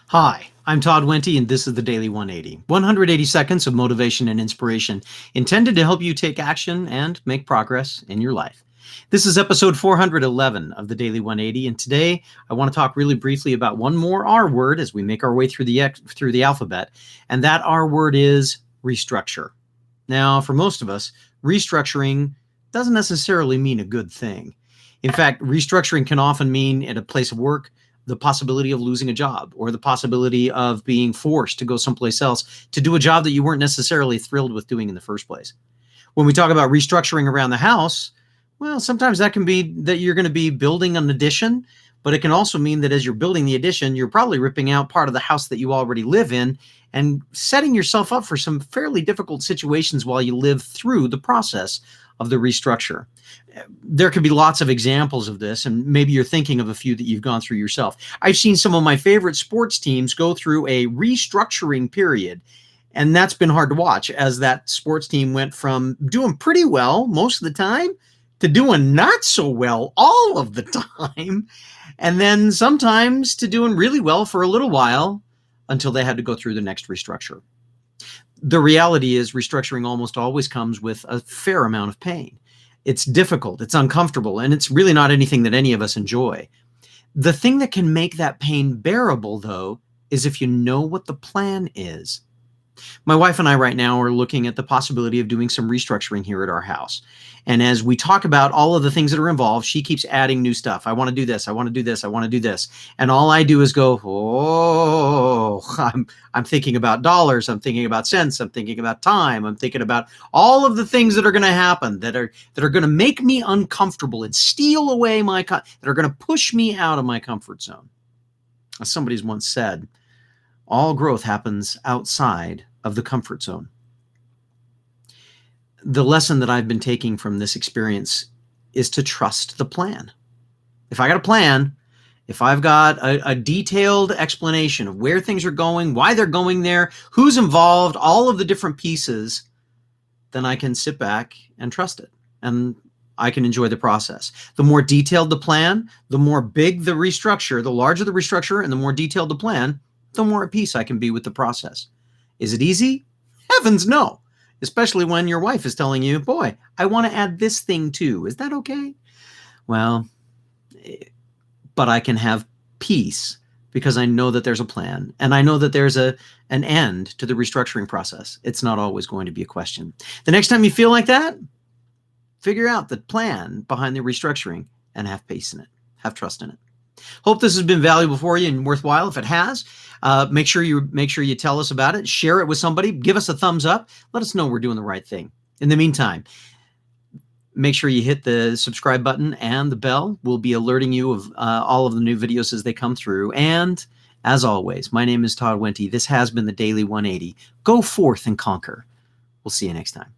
Hi, I'm Todd Wente, and this is the Daily 180. 180 seconds of motivation and inspiration intended to help you take action and make progress in your life. This is episode 411 of the Daily 180, and today I want to talk really briefly about one more R word as we make our way through the alphabet, and that R word is restructure. Now, for most of us, restructuring doesn't necessarily mean a good thing. In fact, restructuring can often mean at a place of work the possibility of losing a job or the possibility of being forced to go someplace else to do a job that you weren't necessarily thrilled with doing in the first place. When we talk about restructuring around the house, well, sometimes that can be that you're going to be building an addition, but it can also mean that as you're building the addition, you're probably ripping out part of the house that you already live in and setting yourself up for some fairly difficult situations while you live through the process of the restructure. There could be lots of examples of this, and maybe you're thinking of a few that you've gone through yourself. I've seen some of my favorite sports teams go through a restructuring period, and that's been hard to watch as that sports team went from doing pretty well most of the time to doing not so well all of the time, and then sometimes to doing really well for a little while until they had to go through the next restructure. The reality is restructuring almost always comes with a fair amount of pain. It's difficult, it's uncomfortable, and it's really not anything that any of us enjoy. The thing that can make that pain bearable, though, is if you know what the plan is. My wife and I right now are looking at the possibility of doing some restructuring here at our house. And as we talk about all of the things that are involved, she keeps adding new stuff. I want to do this. I want to do this. I want to do this. And all I do is go, I'm thinking about dollars. I'm thinking about cents. I'm thinking about time. I'm thinking about all of the things that are going to happen that are going to make me uncomfortable and steal away that are going to push me out of my comfort zone. As somebody's once said, all growth happens outside of the comfort zone. The lesson that I've been taking from this experience is to trust the plan. If I got a plan, if I've got a detailed explanation of where things are going, why they're going there, who's involved, all of the different pieces, then I can sit back and trust it. And I can enjoy the process. The more detailed the plan, the more big the restructure, the larger the restructure, and the more detailed the plan, the more at peace I can be with the process. Is it easy? Heavens no. Especially when your wife is telling you, boy, I want to add this thing too. Is that okay? Well, but I can have peace because I know that there's a plan and I know that there's an end to the restructuring process. It's not always going to be a question. The next time you feel like that, figure out the plan behind the restructuring and have peace in it. Have trust in it. Hope this has been valuable for you and worthwhile. If it has, make sure you tell us about it. Share it with somebody. Give us a thumbs up. Let us know we're doing the right thing. In the meantime, make sure you hit the subscribe button and the bell. We'll be alerting you of all of the new videos as they come through. And as always, my name is Todd Wente. This has been the Daily 180. Go forth and conquer. We'll see you next time.